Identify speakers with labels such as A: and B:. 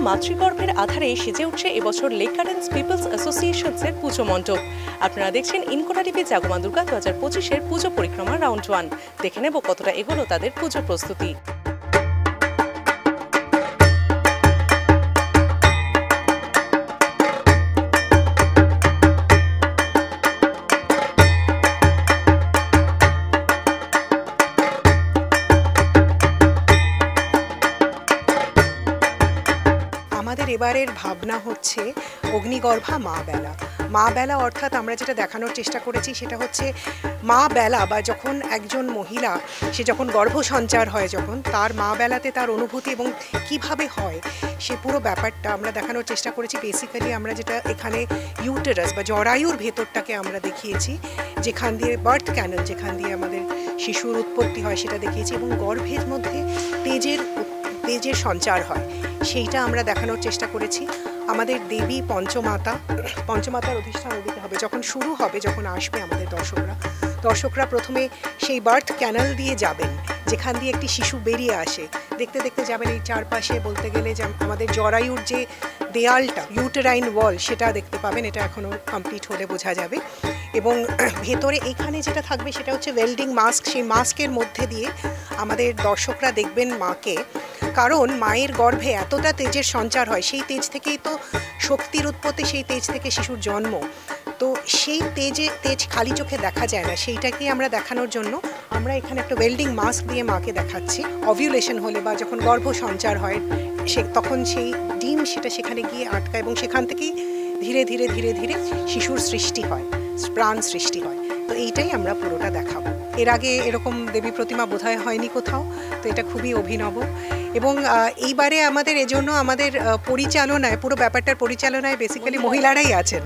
A: মাতৃগর্ভের আধারে সেজে উঠছে এবছর লেক গার্ডেন্স পিপলস অ্যাসোসিয়েশনসের পুজো মণ্ডপ। আপনারা দেখছেন ইনকোটা টিভি জাগমা দুর্গা 2025-এর পুজো পরিক্রমা রাউন্ড 1। দেখে নেব কতটা এগোলো তাদের পুজো প্রস্তুতি।
B: আমাদের এবারের ভাবনা হচ্ছে অগ্নিগর্ভা মা বেলা। মা বেলা অর্থাৎ আমরা যেটা দেখানোর চেষ্টা করেছি সেটা হচ্ছে মা বেলা বা যখন একজন মহিলা সে যখন গর্ভসঞ্চার হয়, যখন তার মা বেলাতে তার অনুভূতি এবং কিভাবে হয় সে পুরো ব্যাপারটা আমরা দেখানোর চেষ্টা করেছি। বেসিক্যালি আমরা যেটা এখানে ইউটেরাস বা জরায়ুর ভেতরটাকে আমরা দেখিয়েছি, যেখান দিয়ে বার্থ ক্যানেল, যেখান দিয়ে আমাদের শিশুর উৎপত্তি হয় সেটা দেখিয়েছি, এবং গর্ভের মধ্যে তেজের সঞ্চার হয় সেইটা আমরা দেখানোর চেষ্টা করেছি। আমাদের দেবী পঞ্চমাতার অধিষ্ঠান দিতে হবে যখন শুরু হবে, যখন আসবে আমাদের দর্শকরা প্রথমে সেই বার্থ ক্যানেল দিয়ে যাবেন, যেখান দিয়ে একটি শিশু বেরিয়ে আসে। দেখতে দেখতে যাবেন এই চারপাশে, বলতে গেলে যে আমাদের জরায়ুর যে দেয়ালটা, ইউটেরাইন ওয়াল, সেটা দেখতে পাবেন। এটা এখনও কমপ্লিট হলে বোঝা যাবে। এবং ভেতরে এখানে যেটা থাকবে সেটা হচ্ছে ওয়েল্ডিং মাস্ক। সেই মাস্কের মধ্যে দিয়ে আমাদের দর্শকরা দেখবেন মাকে, কারণ মায়ের গর্ভে এতটা তেজের সঞ্চার হয়, সেই তেজ থেকেই তো শক্তির উৎপত্তি, সেই তেজ থেকে শিশুর জন্ম। তো সেই তেজ খালি চোখে দেখা যায় না, সেইটাকে আমরা দেখানোর জন্য আমরা এখানে একটা ওয়েল্ডিং মাস্ক দিয়ে মাকে দেখাচ্ছি। অভিউলেশন হলে বা যখন গর্ভ সঞ্চার হয় তখন সেই ডিম সেটা সেখানে গিয়ে আটকায় এবং সেখান থেকেই ধীরে ধীরে ধীরে ধীরে শিশুর সৃষ্টি হয়, প্রাণ সৃষ্টি হয়। তো এইটাই আমরা পুরোটা দেখাবো। এর আগে এরকম দেবী প্রতিমা বোধহয় হয়নি কোথাও, তো এটা খুবই অভিনব। এবং এইবারে আমাদের এজন্য আমাদের পরিচালনায়, পুরো ব্যাপারটার পরিচালনায় বেসিক্যালি মহিলারাই আছেন।